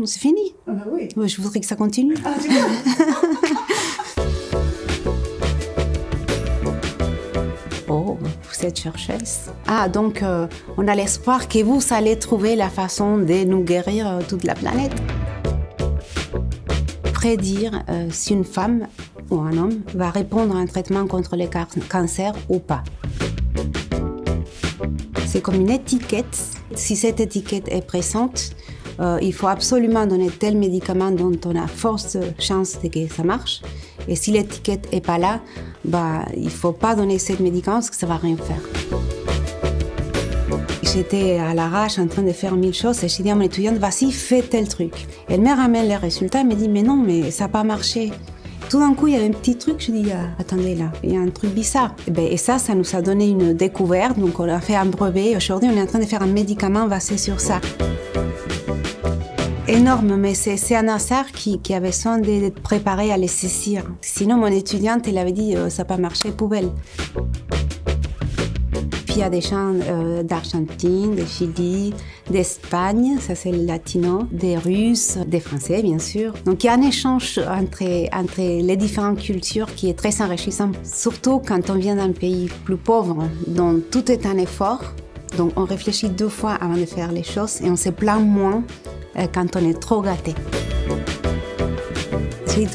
C'est fini. Ah bah oui. Je voudrais que ça continue. Ah, tu vois. Oh, vous êtes chercheuse. Ah, donc on a l'espoir que vous allez trouver la façon de nous guérir toute la planète. Prédire si une femme ou un homme va répondre à un traitement contre le cancer ou pas. C'est comme une étiquette. Si cette étiquette est présente, il faut absolument donner tel médicament dont on a forte chance de que ça marche. Et si l'étiquette n'est pas là, il ne faut pas donner ce médicament parce que ça ne va rien faire. J'étais à l'arrache en train de faire 1000 choses et j'ai dit à mon étudiante, vas-y, fais tel truc. Elle me ramène les résultats, elle me dit, mais non, mais ça n'a pas marché. Tout d'un coup, il y avait un petit truc, je dis, attendez là, il y a un truc bizarre. Et ça nous a donné une découverte, donc on a fait un brevet. Aujourd'hui, on est en train de faire un médicament basé sur ça. Énorme, mais c'est un hasard qui avait besoin d'être préparé à les saisir. Sinon, mon étudiante, elle avait dit, ça n'a pas marché, poubelle. Puis il y a des gens d'Argentine, de Chili, d'Espagne, ça c'est le latino, des Russes, des Français bien sûr. Donc il y a un échange entre les différentes cultures qui est très enrichissant, surtout quand on vient d'un pays plus pauvre, dont tout est un effort. Donc on réfléchit 2 fois avant de faire les choses et on se plaint moins quand on est trop gâté.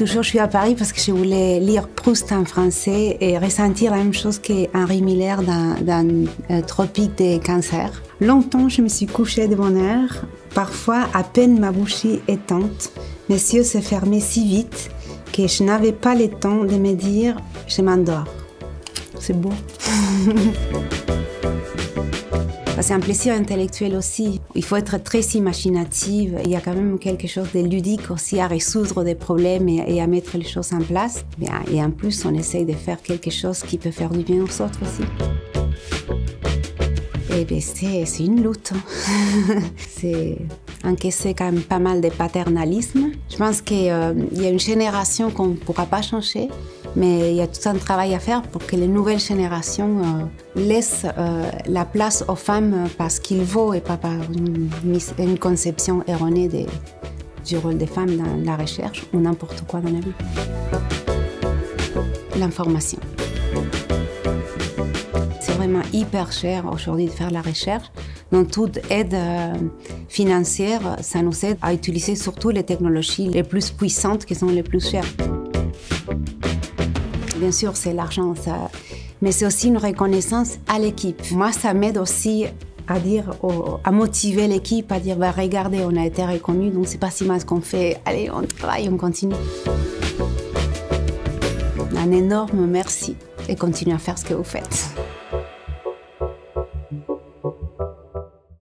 Je suis à Paris parce que je voulais lire Proust en français et ressentir la même chose qu'Henri Miller dans Tropique des cancers. Longtemps, je me suis couchée de bonne heure. Parfois, à peine ma bouche éteinte, mes yeux se fermaient si vite que je n'avais pas le temps de me dire « je m'endors ». C'est beau. C'est un plaisir intellectuel aussi. Il faut être très imaginative. Il y a quand même quelque chose de ludique aussi à résoudre des problèmes et à mettre les choses en place. Et en plus, on essaye de faire quelque chose qui peut faire du bien aux autres aussi. Et bien, c'est une lutte. C'est encaisser quand même pas mal de paternalisme. Je pense qu'il y a une génération qu'on ne pourra pas changer. Mais il y a tout un travail à faire pour que les nouvelles générations laissent la place aux femmes parce qu'il faut et pas par une conception erronée du rôle des femmes dans la recherche ou n'importe quoi dans la vie. L'information. C'est vraiment hyper cher aujourd'hui de faire la recherche. Donc toute aide financière, ça nous aide à utiliser surtout les technologies les plus puissantes qui sont les plus chères. Bien sûr, c'est l'argent, mais c'est aussi une reconnaissance à l'équipe. Moi, ça m'aide aussi à motiver l'équipe, à dire regardez, on a été reconnus, donc c'est pas si mal ce qu'on fait. Allez, on travaille, on continue. Un énorme merci et continuez à faire ce que vous faites.